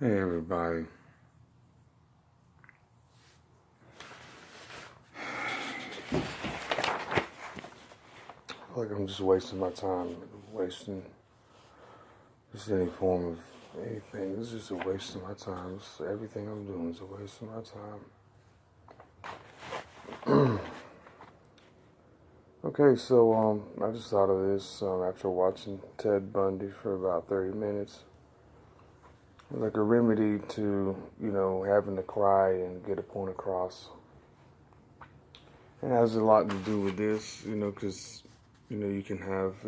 Hey everybody. I feel like I'm just wasting my time, wasting just any form of anything. It's just a waste of my time. Everything I'm doing is a waste of my time. Okay, so I just thought of this after watching Ted Bundy for about 30 minutes. Like a remedy to, having to cry and get a point across. It has a lot to do with this, because, you can have,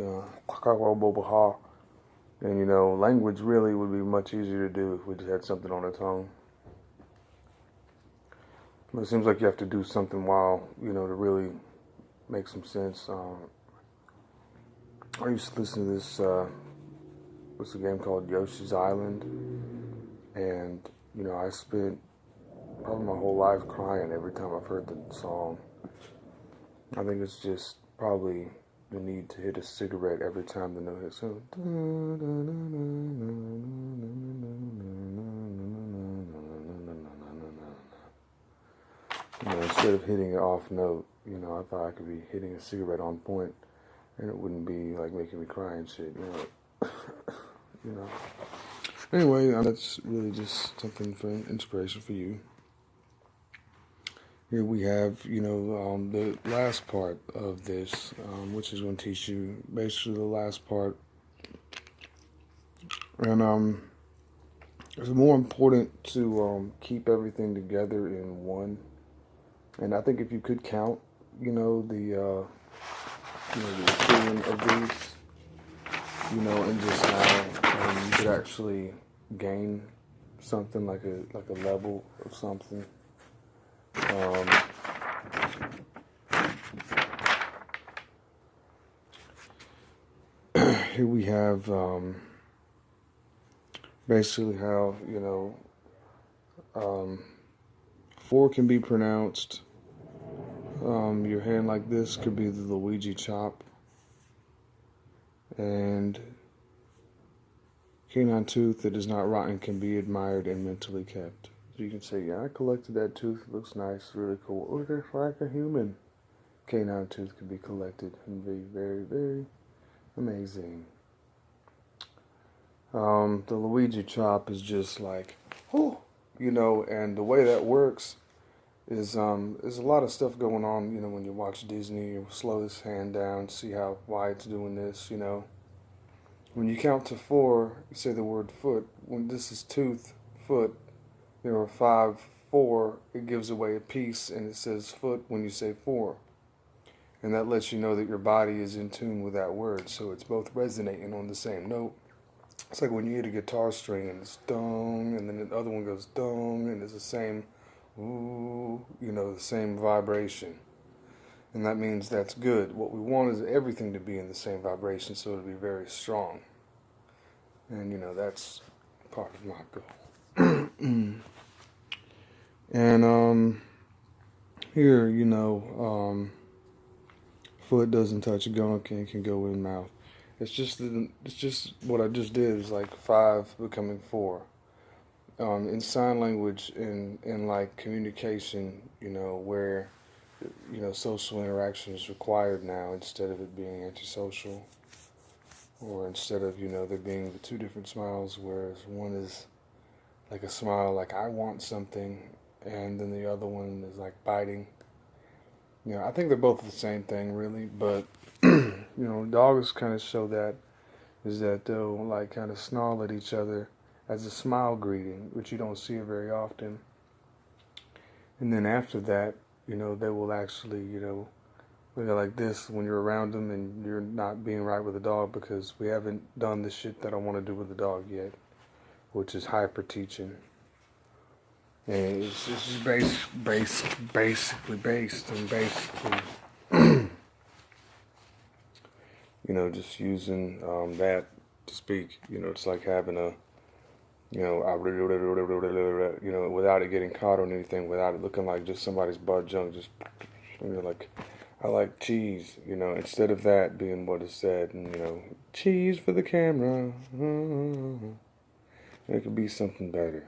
and, language really would be much easier to do if we just had something on the tongue. But it seems like you have to do something while, to really make some sense. I used to listen to this, what's a game called Yoshi's Island? And, I spent probably my whole life crying every time I've heard the song. I think it's just probably the need to hit a cigarette every time the note hits. So, instead of hitting an off note, I thought I could be hitting a cigarette on point, and it wouldn't be like making me cry and shit. Anyway, that's really just something for inspiration for you. Here we have, the last part of this, which is going to teach you basically the last part. And it's more important to keep everything together in one. And I think if you could count, the equivalent of these, and just how you could actually gain something like a level of something. Here we have basically how, four can be pronounced. Your hand like this could be the Luigi chop. And canine tooth that is not rotten can be admired and mentally kept. So you can say, yeah, I collected that tooth. It looks nice, really cool. Or just like a human. Canine tooth can be collected and be very, very amazing. The Luigi chop is just like, oh, and the way that works is there's a lot of stuff going on, when you watch Disney. You slow this hand down, see how why it's doing this, When you count to four, you say the word foot. When this is tooth, foot, there are 5, 4, it gives away a piece, and it says foot when you say 4. And that lets you know that your body is in tune with that word, so it's both resonating on the same note. It's like when you hit a guitar string and it's dong, and then the other one goes dong, and it's the same ooh, the same vibration. And that means that's good. What we want is everything to be in the same vibration so it'll be very strong. And, that's part of my goal. And here, foot doesn't touch a gunk and can go in mouth. It's just what I just did is like 5 becoming 4. In sign language, in like communication, where social interaction is required now instead of it being antisocial, or instead of there being the 2 different smiles, whereas one is like a smile like I want something, and then the other one is like biting. I think they're both the same thing really, but dogs kind of show that is that they'll like kind of snarl at each other as a smile greeting, which you don't see it very often. And then after that, they will actually, they're like this when you're around them and you're not being right with the dog because we haven't done the shit that I want to do with the dog yet, which is hyper teaching. And it's just basically just using that to speak. It's like having a, without it getting caught on anything, without it looking like just somebody's butt junk, just, like, I like cheese, instead of that being what is said, and, cheese for the camera. It could be something better.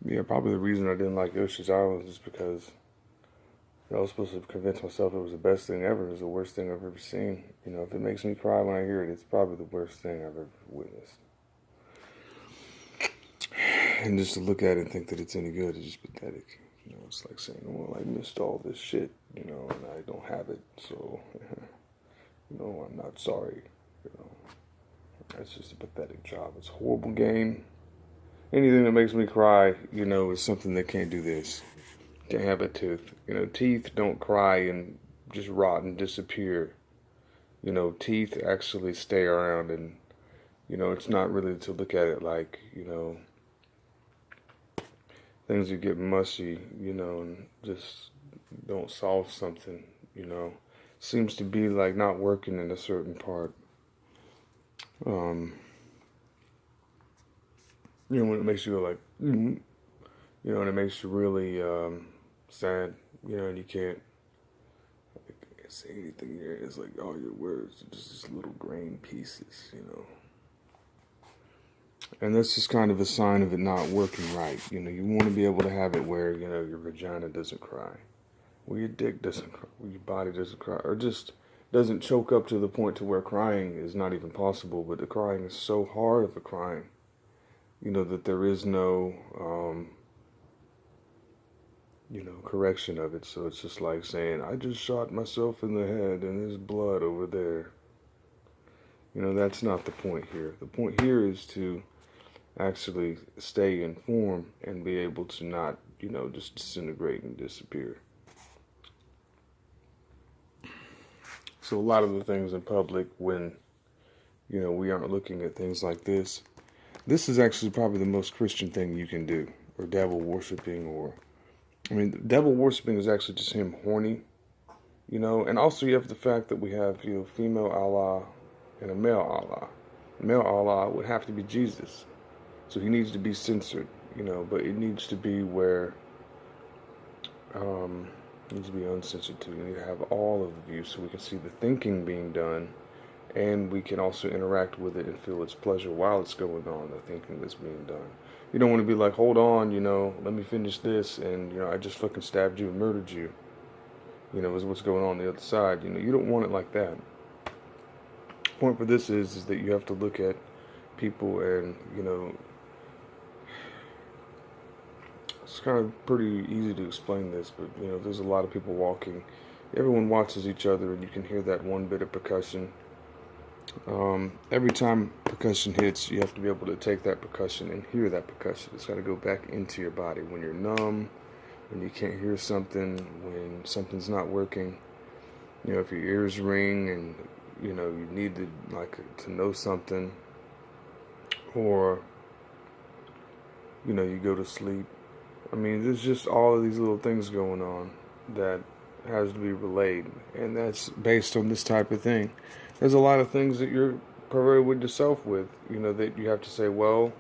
Yeah, probably the reason I didn't like Yoshi's Island is because I was supposed to convince myself it was the best thing ever. It was the worst thing I've ever seen. You know, if it makes me cry when I hear it, it's probably the worst thing I've ever witnessed. And just to look at it and think that it's any good is just pathetic. You know, it's like saying, well, I missed all this shit, you know, and I don't have it, so, you know, I'm not sorry, you know. That's just a pathetic job. It's a horrible game. Anything that makes me cry, you know, is something that can't do this. Can't have a tooth. You know, teeth don't cry and just rot and disappear. You know, teeth actually stay around, and, you know, it's not really to look at it like, you know, things that get mushy, you know, and just don't solve something, you know. Seems to be like not working in a certain part. You know, when it makes you go like, you know, and it makes you really sad, you know, and you can't say anything here. It's like all your words are just little grain pieces, you know. And that's just kind of a sign of it not working right. You know, you want to be able to have it where, you know, your vagina doesn't cry, where your dick doesn't cry, where your body doesn't cry, or just doesn't choke up to the point to where crying is not even possible. But the crying is so hard of a crying, you know, that there is no, you know, correction of it. So it's just like saying, I just shot myself in the head and there's blood over there. You know, that's not the point here. The point here is to actually stay in form and be able to not, you know, just disintegrate and disappear. So a lot of the things in public when, you know, we aren't looking at things like this is actually probably the most Christian thing you can do, or devil worshiping, or, I mean, devil worshiping is actually just him horny, you know, and also you have the fact that we have, you know, female Allah and a male Allah. Male Allah would have to be Jesus. So he needs to be censored, you know, but it needs to be where, it needs to be uncensored too. You need to have all of the views so we can see the thinking being done, and we can also interact with it and feel its pleasure while it's going on, the thinking that's being done. You don't want to be like, hold on, you know, let me finish this, and, you know, I just fucking stabbed you and murdered you, you know, is what's going on the other side. You know, you don't want it like that. The point for this is that you have to look at people and, you know, it's kind of pretty easy to explain this, but, you know, there's a lot of people walking. Everyone watches each other, and you can hear that one bit of percussion. Every time percussion hits, you have to be able to take that percussion and hear that percussion. It's got to go back into your body. When you're numb, when you can't hear something, when something's not working, you know, if your ears ring and, you know, you need to, like, to know something, or, you know, you go to sleep. I mean, there's just all of these little things going on that has to be relayed, and that's based on this type of thing. There's a lot of things that you're provided with yourself with, you know, that you have to say, well,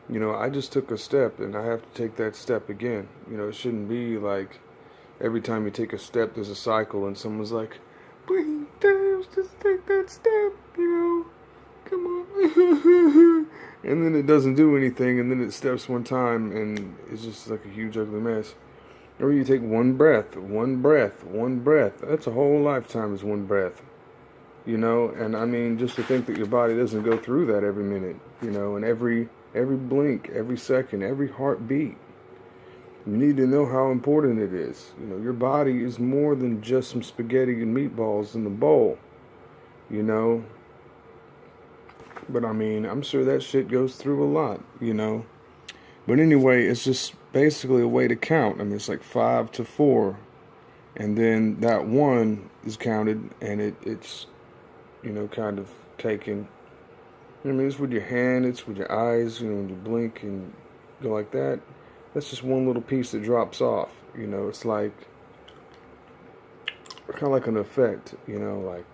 you know, I just took a step and I have to take that step again. You know, it shouldn't be like every time you take a step, there's a cycle, and someone's like, please, Dave, just take that step, you know, come on. And then it doesn't do anything, and then it steps one time, and it's just like a huge, ugly mess. Or you take one breath, one breath, one breath. That's a whole lifetime is one breath. You know, and I mean, just to think that your body doesn't go through that every minute, you know, and every blink, every second, every heartbeat. You need to know how important it is. You know, your body is more than just some spaghetti and meatballs in the bowl, you know. But I mean, I'm sure that shit goes through a lot, you know. But anyway, it's just basically a way to count. I mean, it's like 5 to 4. And then that 1 is counted, and it's, you know, kind of taken. I mean, it's with your hand, it's with your eyes, you know, when you blink and go like that. That's just one little piece that drops off, you know. It's like, kind of like an effect, you know, like,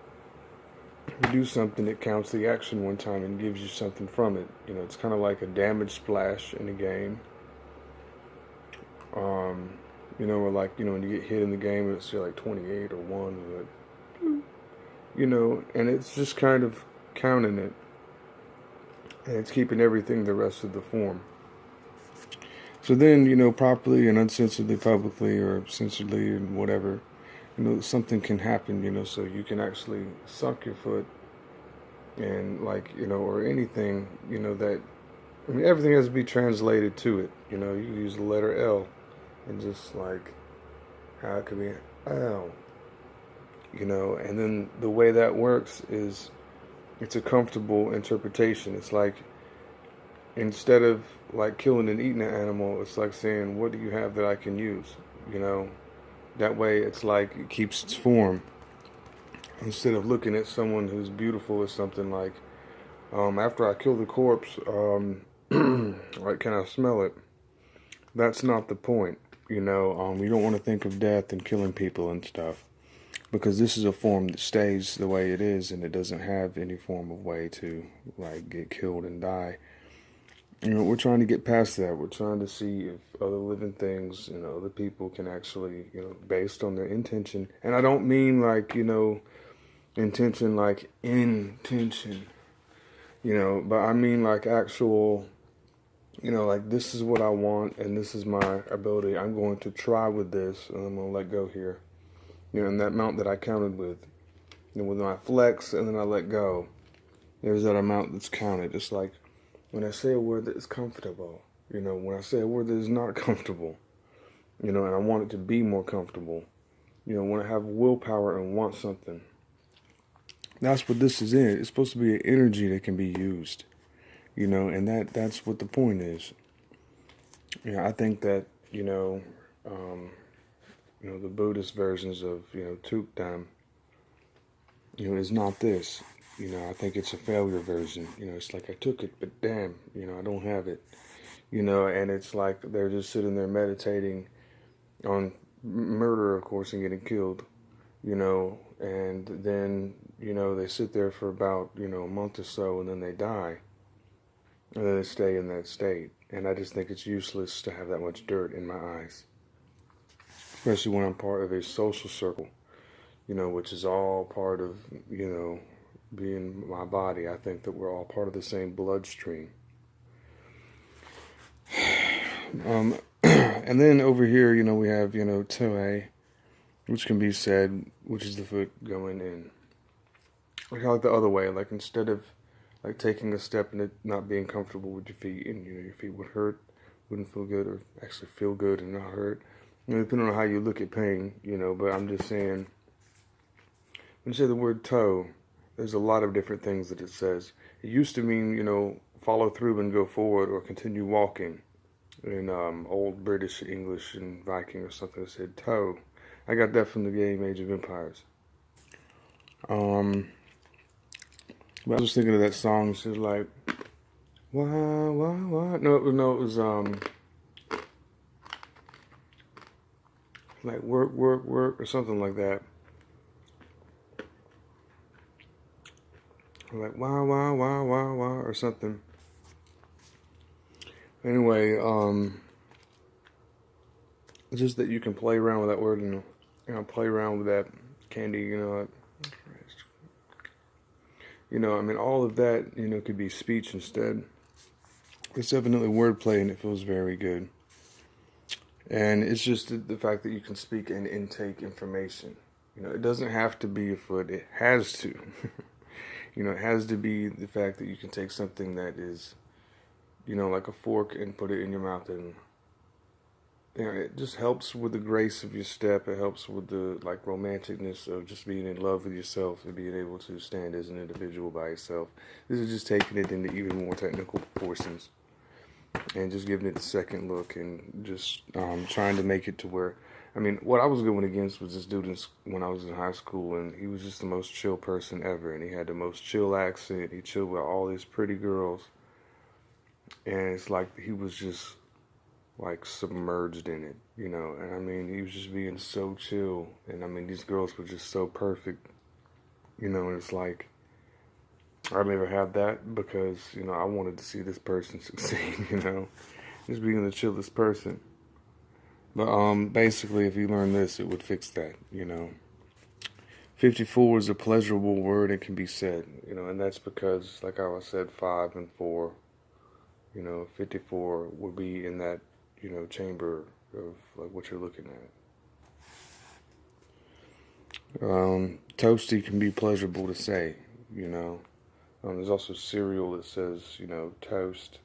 you do something, it counts the action one time and gives you something from it. You know, it's kind of like a damage splash in a game. You know, or like, you know, when you get hit in the game, it's like 28 or 1. Like, and it's just kind of counting it, and it's keeping everything the rest of the form. So then, properly and uncensoredly, publicly or censoredly and whatever, something can happen, so you can actually suck your foot and or anything, that, everything has to be translated to it. You use the letter L and just how it could be L, and then the way that works is it's a comfortable interpretation. It's like instead of killing and eating an animal, it's like saying, what do you have that I can use? That way it's it keeps its form. Instead of looking at someone who's beautiful as something after I kill the corpse, can I smell it? That's not the point. You don't want to think of death and killing people and stuff, because this is a form that stays the way it is, and it doesn't have any form of way to get killed and die. We're trying to get past that. We're trying to see if other living things, other people can actually, based on their intention. And I don't mean intention intention, but I mean actual, this is what I want and this is my ability. I'm going to try with this and I'm going to let go here. And that amount that I counted with, with my flex and then I let go, there's that amount that's counted. It's like when I say a word that is comfortable, when I say a word that is not comfortable, and I want it to be more comfortable, when I have willpower and want something. That's what this is in. It's supposed to be an energy that can be used, and that's what the point is. I think that, the Buddhist versions of, Tukdam, is not this. I think it's a failure version. It's like I took it, but damn, I don't have it. And it's like they're just sitting there meditating on murder, of course, and getting killed, and then, they sit there for about, a month or so, and then they die. And then they stay in that state. And I just think it's useless to have that much dirt in my eyes. Especially when I'm part of a social circle, which is all part of, being my body. I think that we're all part of the same bloodstream. And then over here, we have, toe, which can be said, which is the foot going in. Like the other way, instead of taking a step and it not being comfortable with your feet, and your feet would hurt, wouldn't feel good, or actually feel good and not hurt. Depending on how you look at pain, but I'm just saying, when you say the word toe, there's a lot of different things that it says. It used to mean, follow through and go forward or continue walking. In old British English and Viking or something, it said toe. I got that from the game Age of Empires. But I was just thinking of that song. It's just why? No, it was work, or something like that. Why, or something. Anyway, it's just that you can play around with that word and, play around with that candy, all of that, could be speech instead. It's definitely wordplay and it feels very good. And it's just the fact that you can speak and intake information. It doesn't have to be a foot, it has to. It has to be the fact that you can take something that is, like a fork and put it in your mouth, and it just helps with the grace of your step. It helps with the romanticness of just being in love with yourself and being able to stand as an individual by yourself. This is just taking it into even more technical portions and just giving it the second look and just trying to make it to where, what I was going against was this dude when I was in high school, and he was just the most chill person ever, and he had the most chill accent. He chilled with all these pretty girls. And it's like he was just submerged in it, and he was just being so chill, and these girls were just so perfect, and it's like I never had that because, I wanted to see this person succeed, just being the chillest person. But basically if you learn this, it would fix that, 54 is a pleasurable word and can be said, and that's because, like I said, 5 and 4, 54 would be in that, chamber of like what you're looking at. Toasty can be pleasurable to say, there's also cereal that says, toast,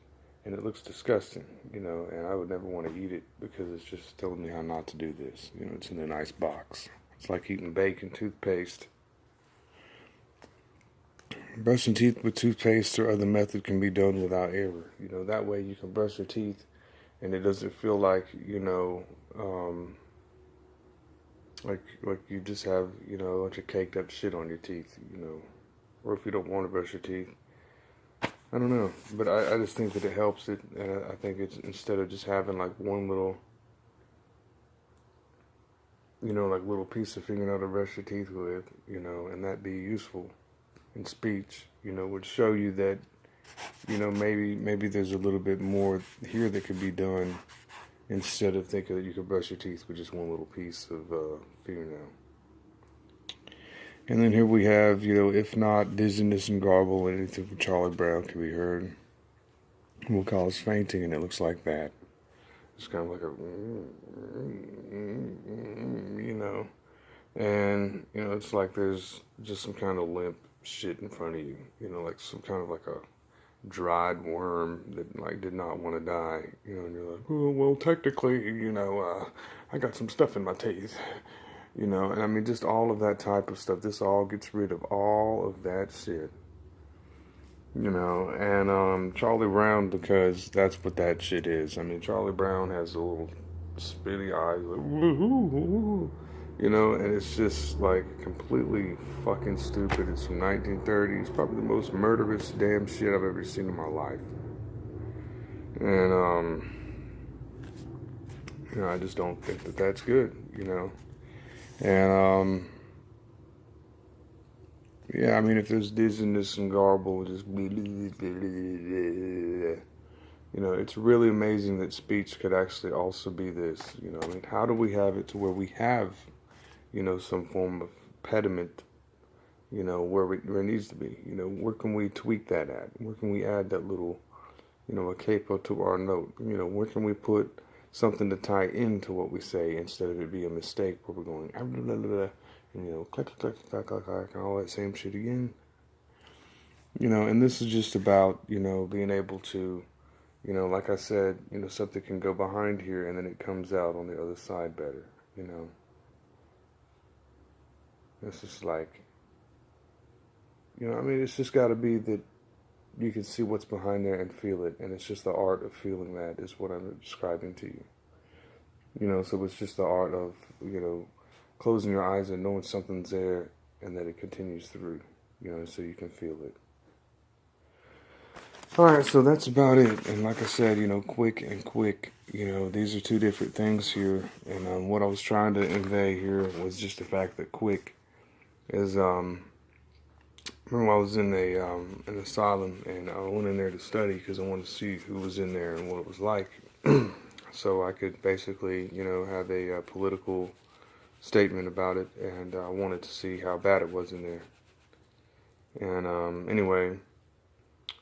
and it looks disgusting, and I would never want to eat it because it's just telling me how not to do this. It's in a nice box. It's like eating bacon toothpaste. Brushing teeth with toothpaste or other method can be done without error. That way you can brush your teeth and it doesn't feel like, like you just have, a bunch of caked up shit on your teeth, Or if you don't want to brush your teeth. I don't know. But I just think that it helps it. And I think it's instead of just having like one little, like little piece of fingernail to brush your teeth with, and that be useful in speech, would show you that, maybe there's a little bit more here that could be done instead of thinking that you could brush your teeth with just one little piece of fingernail. And then here we have, if not dizziness and garble, anything from Charlie Brown can be heard. Will cause fainting, and it looks like that. It's kind of like a, and, it's like there's just some kind of limp shit in front of you, like some kind of like a dried worm that like did not want to die, and you're like, oh, well, technically, I got some stuff in my teeth, and I mean, just all of that type of stuff. This all gets rid of all of that shit, and Charlie Brown, because that's what that shit is. I mean, Charlie Brown has a little spitty eyes, like, woo-hoo-hoo-hoo. And it's just like completely fucking stupid. It's from 1930s, probably the most murderous damn shit I've ever seen in my life. And, I just don't think that that's good, And, yeah, I mean, if there's dizziness and garble, just, it's really amazing that speech could actually also be this, I mean, how do we have it to where we have, some form of pediment, where it needs to be, where can we tweak that at? Where can we add that little, a capo to our note? Where can we put something to tie into what we say instead of it be a mistake where we're going, blah, blah, blah, and, click, click, click, click, click, and all that same shit again. And this is just about, being able to, like I said, something can go behind here and then it comes out on the other side better, It's just like, I mean, it's just got to be that you can see what's behind there and feel it. And it's just the art of feeling that is what I'm describing to you. So it's just the art of, closing your eyes and knowing something's there and that it continues through, so you can feel it. Alright, so that's about it. And like I said, quick and quick, these are two different things here. And what I was trying to convey here was just the fact that quick is, remember I was in an asylum and I went in there to study because I wanted to see who was in there and what it was like. So I could basically, have a political statement about it, and I wanted to see how bad it was in there. And anyway,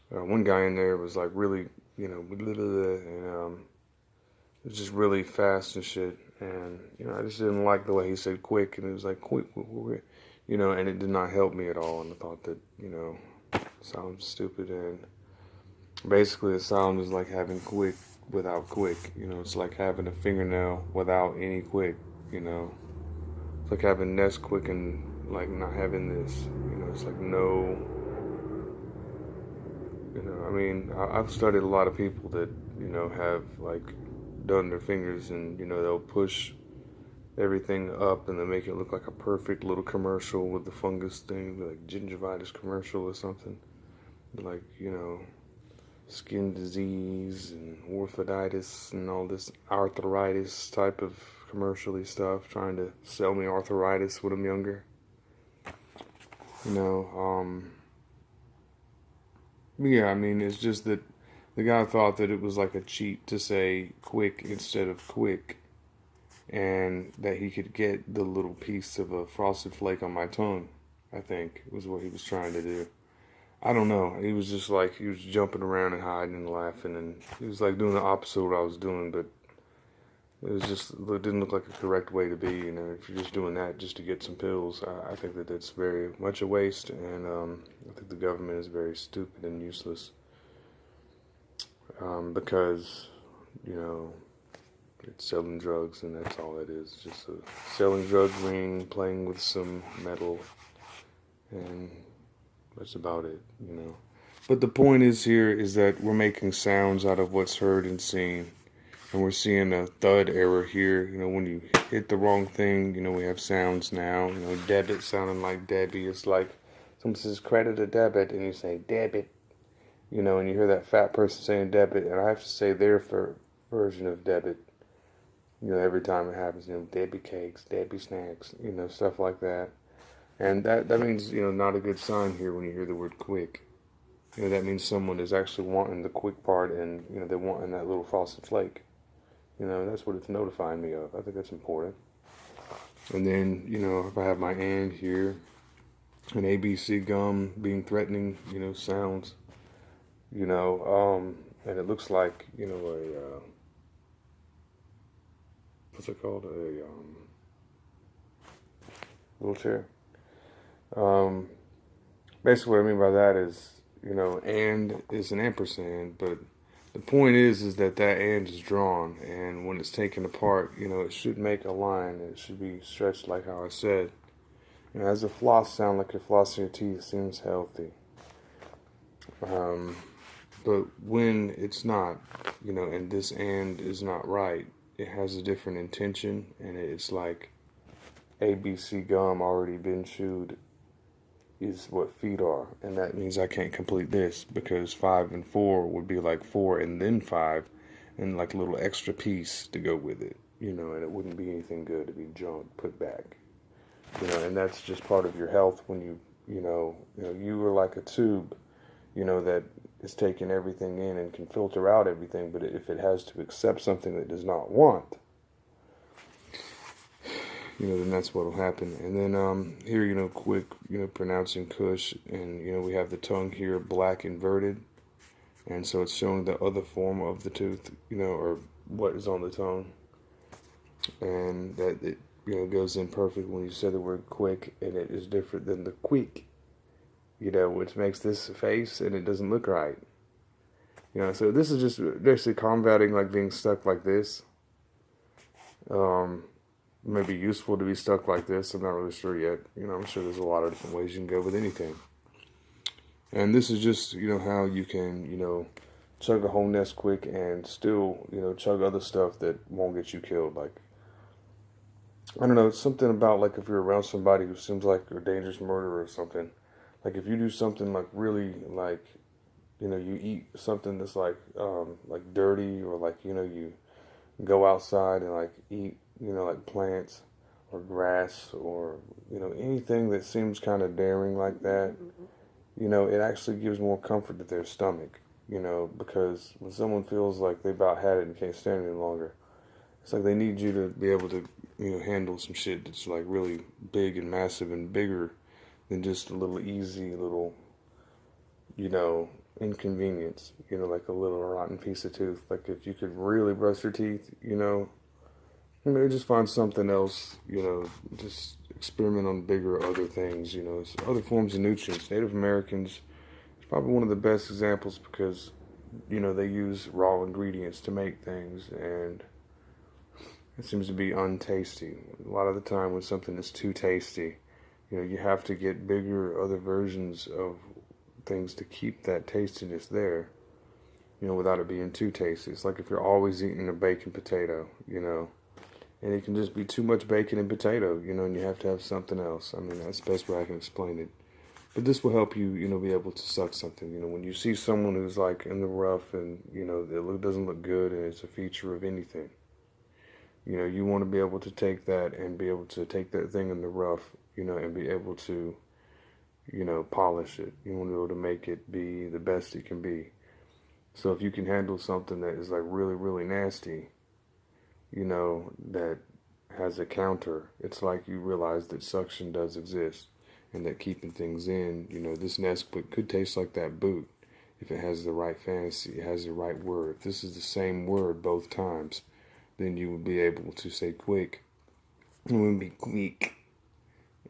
one guy in there was like really, and it was just really fast and shit. And, I just didn't like the way he said quick, and it was like quick, and it did not help me at all. And I thought that, it sounds stupid. And basically the sound is like having quick without quick, it's like having a fingernail without any quick, it's like having Nesquik and like not having this, it's like no, I mean, I've studied a lot of people that, have like done their fingers and, they'll push everything up and they make it look like a perfect little commercial with the fungus thing, like gingivitis commercial or something, like, skin disease and orthotitis and all this arthritis type of commercially stuff, trying to sell me arthritis when I'm younger. Yeah, I mean, it's just that the guy thought that it was like a cheat to say quick instead of quick, and that he could get the little piece of a frosted flake on my tongue, I think was what he was trying to do. I don't know. He was just like, he was jumping around and hiding and laughing, and he was like doing the opposite of what I was doing, but it was just, it didn't look like a correct way to be. You know, if you're just doing that just to get some pills, I think that that's very much a waste, and I think the government is very stupid and useless, because, you know, it's selling drugs, and that's all it is. Just a selling drug ring, playing with some metal, and that's about it, you know. But the point is here is that we're making sounds out of what's heard and seen. And we're seeing a thud error here. You know, when you hit the wrong thing, you know, we have sounds now. You know, debit sounding like Debbie. It's like someone says credit or debit, and you say debit. You know, and you hear that fat person saying debit, and I have to say their version of debit. You know, every time it happens, you know, Debbie cakes, Debbie snacks, you know, stuff like that. And that means, you know, not a good sign here when you hear the word quick. You know, that means someone is actually wanting the quick part, and, you know, they're wanting that little frosted flake. You know, that's what it's notifying me of. I think that's important. And then, you know, if I have my and here, an ABC gum being threatening, you know, sounds, you know, and it looks like, you know, a, what's it called? A wheelchair. Basically what I mean by that is, you know, and is an ampersand, but the point is that that and is drawn, and when it's taken apart, you know, it should make a line. It should be stretched like how I said. You know, as a floss sound, like you're flossing your teeth, seems healthy. But when it's not, you know, and this and is not right, it has a different intention, and it's like ABC gum already been chewed is what feet are, and that means I can't complete this because 5 and 4 would be like 4 and then 5, and like a little extra piece to go with it, you know, and it wouldn't be anything good to be junk put back, you know, and that's just part of your health when you are like a tube, you know, that is taking everything in and can filter out everything, but if it has to accept something that it does not want, you know, then that's what will happen. And then here, you know, quick, you know, pronouncing Kush, and, you know, we have the tongue here black inverted, and so it's showing the other form of the tooth, you know, or what is on the tongue, and that it, you know, goes in perfect when you say the word quick, and it is different than the quick, you know, which makes this face, and it doesn't look right, you know. So this is just basically combating like being stuck like this. It may be useful to be stuck like this. I'm not really sure yet. You know, I'm sure there's a lot of different ways you can go with anything. And this is just, you know, how you can, you know, chug a whole nest quick and still, you know, chug other stuff that won't get you killed. Like, I don't know, it's something about like if you're around somebody who seems like a dangerous murderer or something. Like if you do something like really like, you know, you eat something that's like dirty, or like, you know, you go outside and like eat, you know, like plants or grass, or, you know, anything that seems kind of daring like that, you know, it actually gives more comfort to their stomach, you know, because when someone feels like they about had it and can't stand it any longer, it's like they need you to be able to, you know, handle some shit that's like really big and massive and bigger than just a little easy little, you know, inconvenience, you know, like a little rotten piece of tooth. Like if you could really brush your teeth, you know, maybe just find something else, you know, just experiment on bigger other things, you know, other forms of nutrients. Native Americans is probably one of the best examples because, you know, they use raw ingredients to make things, and it seems to be untasty. A lot of the time when something is too tasty, you know, you have to get bigger other versions of things to keep that tastiness there, you know, without it being too tasty. It's like if you're always eating a baked potato, you know, and it can just be too much bacon and potato, you know, and you have to have something else. I mean, that's the best way I can explain it. But this will help you, you know, be able to suck something. You know, when you see someone who's like in the rough and, you know, it doesn't look good and it's a feature of anything, you know, you want to be able to take that and be able to take that thing in the rough, you know, and be able to, you know, polish it. You want to be able to make it be the best it can be. So if you can handle something that is like really, really nasty, you know, that has a counter. It's like you realize that suction does exist and that keeping things in, this Nesquik could taste like that boot if it has the right fantasy, it has the right word. If this is the same word both times, then you would be able to say quick. It wouldn't be quick.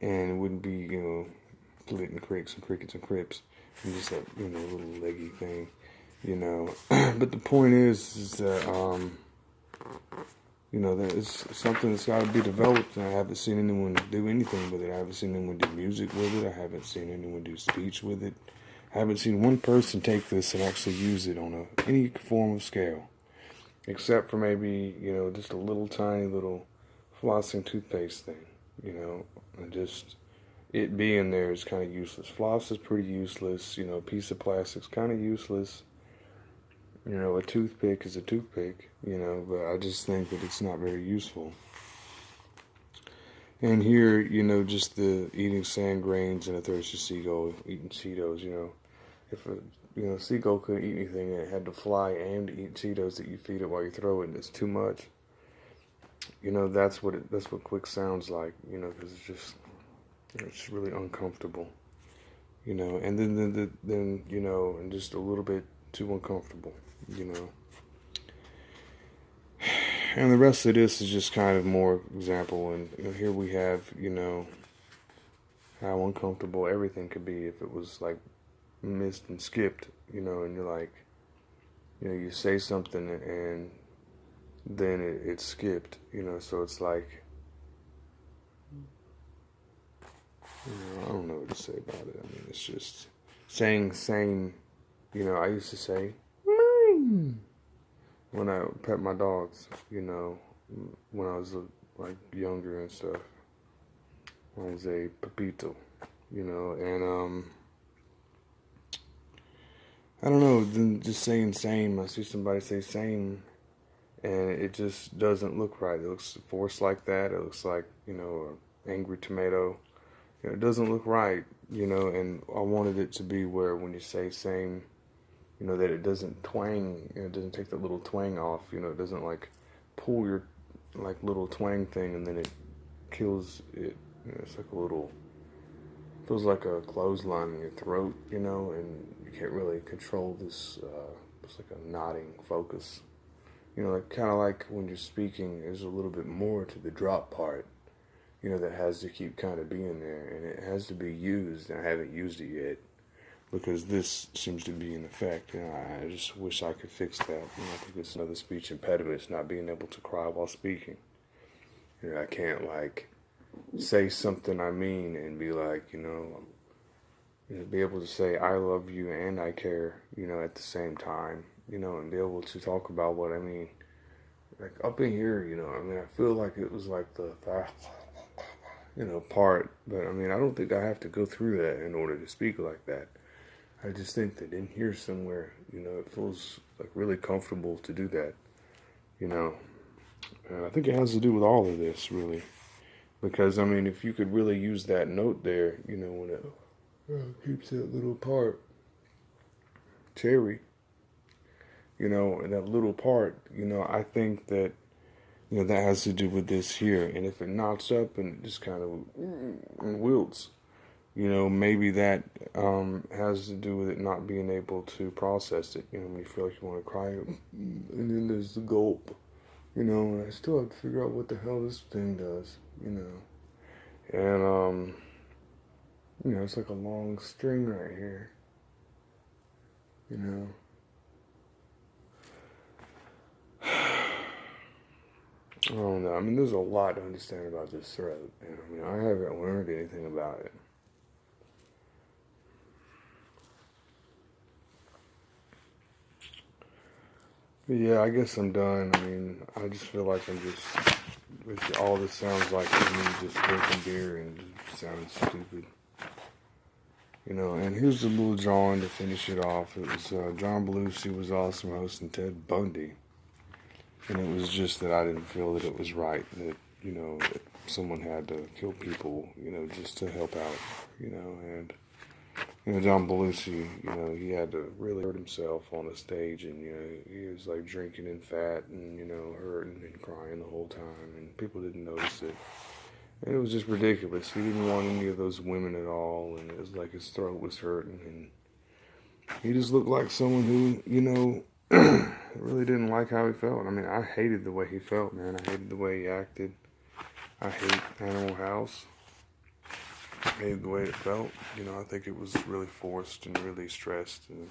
And it wouldn't be, flit and cricks and crickets and crips. And just that, little leggy thing, But the point is that, that it's something that's got to be developed. And I haven't seen anyone do anything with it. I haven't seen anyone do music with it. I haven't seen anyone do speech with it. I haven't seen one person take this and actually use it on any form of scale. Except for maybe, just a little tiny little flossing toothpaste thing, and just it being there is kind of useless. Floss is pretty useless, a piece of plastic's kind of useless. A toothpick is a toothpick, but I just think that it's not very useful. And here, just the eating sand grains and a thirsty seagull eating Cheetos, if a seagull couldn't eat anything and it had to fly and eat Cheetos that you feed it while you throw it, and it's too much. That's what quick sounds like, because it's really uncomfortable, and then and just a little bit too uncomfortable, And the rest of this is just kind of more example, and here we have, how uncomfortable everything could be if it was like missed and skipped, and you're like, you say something and then it's skipped, so it's like, I don't know what to say about it. I mean, it's just saying same, I used to say, mine, when I pet my dogs, when I was like younger and stuff. I was a Pepito, and I don't know, then just saying same, I see somebody say same, and it just doesn't look right. It looks forced like that. It looks like, an angry tomato. It doesn't look right, and I wanted it to be where when you say same, that it doesn't twang, it doesn't take the little twang off, it doesn't like pull your like little twang thing and then it kills it. It's like a little, feels like a clothesline in your throat, and you can't really control this, it's like a nodding focus. Like kind of like when you're speaking, there's a little bit more to the drop part, that has to keep kind of being there, and it has to be used, and I haven't used it yet, because this seems to be in effect, I just wish I could fix that. I think it's another speech impediment, it's not being able to cry while speaking. I can't, like, say something I mean and be like, be able to say I love you and I care, at the same time, and be able to talk about what I mean. Like up in here, I feel like it was like the part, but I don't think I have to go through that in order to speak like that. I just think that in here somewhere, it feels like really comfortable to do that, and I think it has to do with all of this, really. Because, if you could really use that note there, when it keeps that little part, cherry, and that little part, I think that, that has to do with this here. And if it knocks up and it just kind of and wilts, maybe that has to do with it not being able to process it. When you feel like you want to cry, and then there's the gulp, and I still have to figure out what the hell this thing does, and it's like a long string right here, I don't know. There's a lot to understand about this throat. I haven't learned anything about it. But yeah, I guess I'm done. I just feel like all this sounds like me just drinking beer and just sounding stupid. And here's the little drawing to finish it off. It was John Belushi was awesome hosting Ted Bundy. And it was just that I didn't feel that it was right that, that someone had to kill people, just to help out, and John Belushi, he had to really hurt himself on the stage, and he was like drinking and fat, and hurting and crying the whole time, and people didn't notice it. And it was just ridiculous. He didn't want any of those women at all, and it was like his throat was hurting, and he just looked like someone who, really didn't like how he felt. I mean, I hated the way he felt, man. I hated the way he acted. I hate Animal House. I hated the way it felt. I think it was really forced and really stressed, and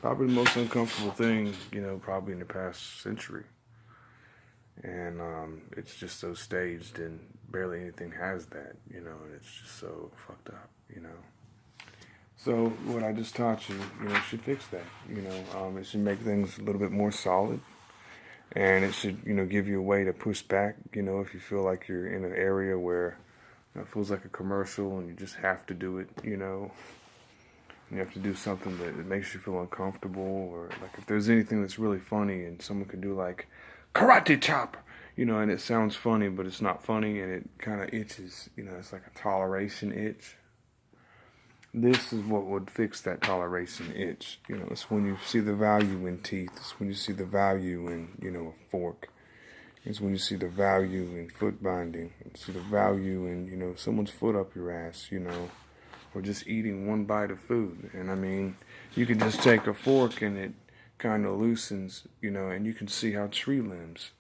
probably the most uncomfortable thing, probably in the past century. And it's just so staged, and barely anything has that, and it's just so fucked up, So what I just taught you, should fix that. It should make things a little bit more solid, and it should, give you a way to push back. If you feel like you're in an area where it feels like a commercial and you just have to do it. You have to do something that makes you feel uncomfortable, or like if there's anything that's really funny and someone could do like karate chop, and it sounds funny, but it's not funny, and it kind of itches. It's like a toleration itch. This is what would fix that toleration itch. It's when you see the value in teeth. It's when you see the value in, a fork. It's when you see the value in foot binding. You see the value in, someone's foot up your ass, or just eating one bite of food. And I mean, you can just take a fork and it kind of loosens, and you can see how tree limbs,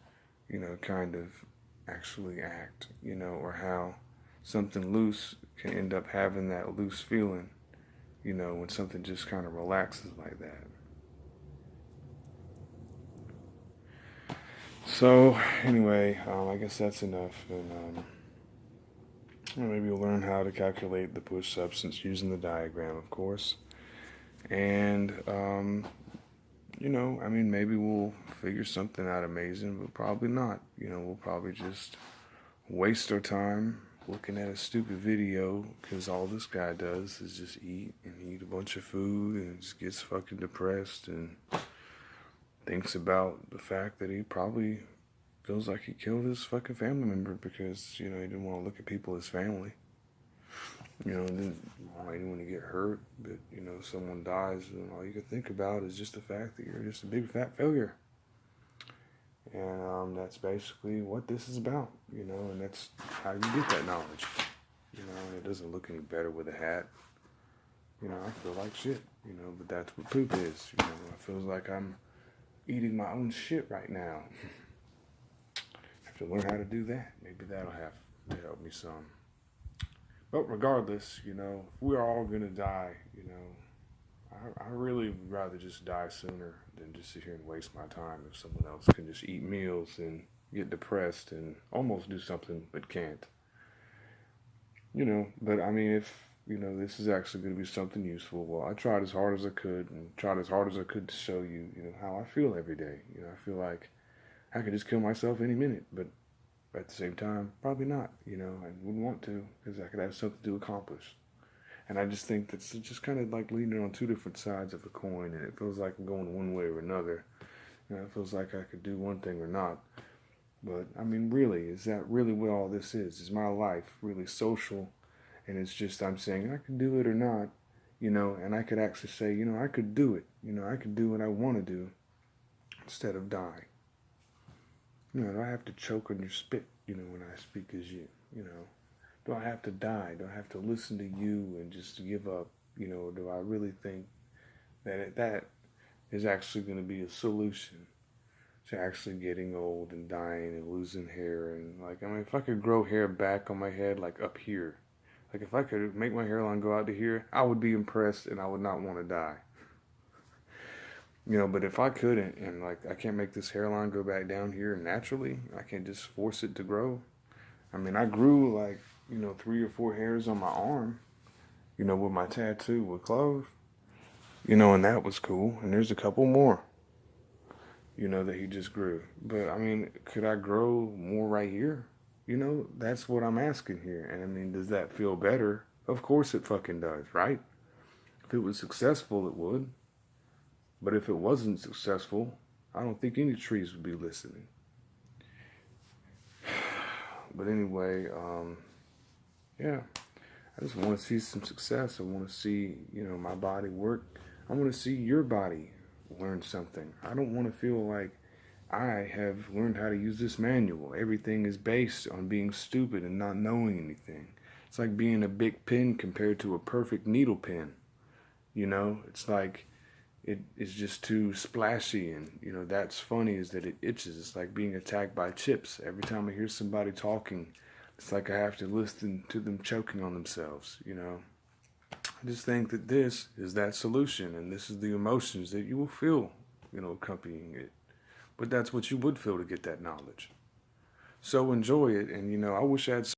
kind of actually act, or how something loose can end up having that loose feeling, when something just kind of relaxes like that. So, anyway, I guess that's enough. And maybe you'll learn how to calculate the push substance using the diagram, of course. And, maybe we'll figure something out amazing, but probably not. We'll probably just waste our time looking at a stupid video, because all this guy does is just eat and eat a bunch of food and just gets fucking depressed and thinks about the fact that he probably feels like he killed his fucking family member because, he didn't want to look at people as family. Didn't want anyone to get hurt, but, someone dies and all you can think about is just the fact that you're just a big fat failure. And that's basically what this is about, and that's how you get that knowledge. And it doesn't look any better with a hat. I feel like shit, but that's what poop is. It feels like I'm eating my own shit right now. I have to learn how to do that. Maybe that'll have to help me some. But regardless, if we're all gonna die, I really would rather just die sooner than just sit here and waste my time if someone else can just eat meals and get depressed and almost do something but can't. But I mean, if, this is actually going to be something useful, well, I tried as hard as I could and tried as hard as I could to show you, how I feel every day. I feel like I could just kill myself any minute, but at the same time, probably not, I wouldn't want to because I could have something to accomplish. And I just think that's just kind of like leaning on two different sides of a coin, and it feels like I'm going one way or another. It feels like I could do one thing or not. But, I mean, really, is that really what all this is? Is my life really social? And it's just I'm saying I could do it or not, and I could actually say, I could do it. I could do what I want to do instead of die. Do I have to choke on your spit, when I speak as you, Do I have to die? Do I have to listen to you and just give up? Do I really think that is actually going to be a solution to actually getting old and dying and losing hair? And if I could grow hair back on my head, like up here, like if I could make my hairline go out to here, I would be impressed and I would not want to die. But if I couldn't, and I can't make this hairline go back down here naturally, I can't just force it to grow. I mean, I grew 3 or 4 hairs on my arm, with my tattoo with clove, and that was cool. And there's a couple more, that he just grew. But I mean, could I grow more right here? That's what I'm asking here. And I mean, does that feel better? Of course it fucking does, right? If it was successful, it would. But if it wasn't successful, I don't think any trees would be listening. But anyway, yeah, I just want to see some success. I want to see, my body work. I want to see your body learn something. I don't want to feel like I have learned how to use this manual. Everything is based on being stupid and not knowing anything. It's like being a big pen compared to a perfect needle pen. It's like it is just too splashy, and that's funny is that it itches. It's like being attacked by chips. Every time I hear somebody talking, it's like I have to listen to them choking on themselves. I just think that this is that solution, and this is the emotions that you will feel, accompanying it. But that's what you would feel to get that knowledge. So enjoy it, and I wish I had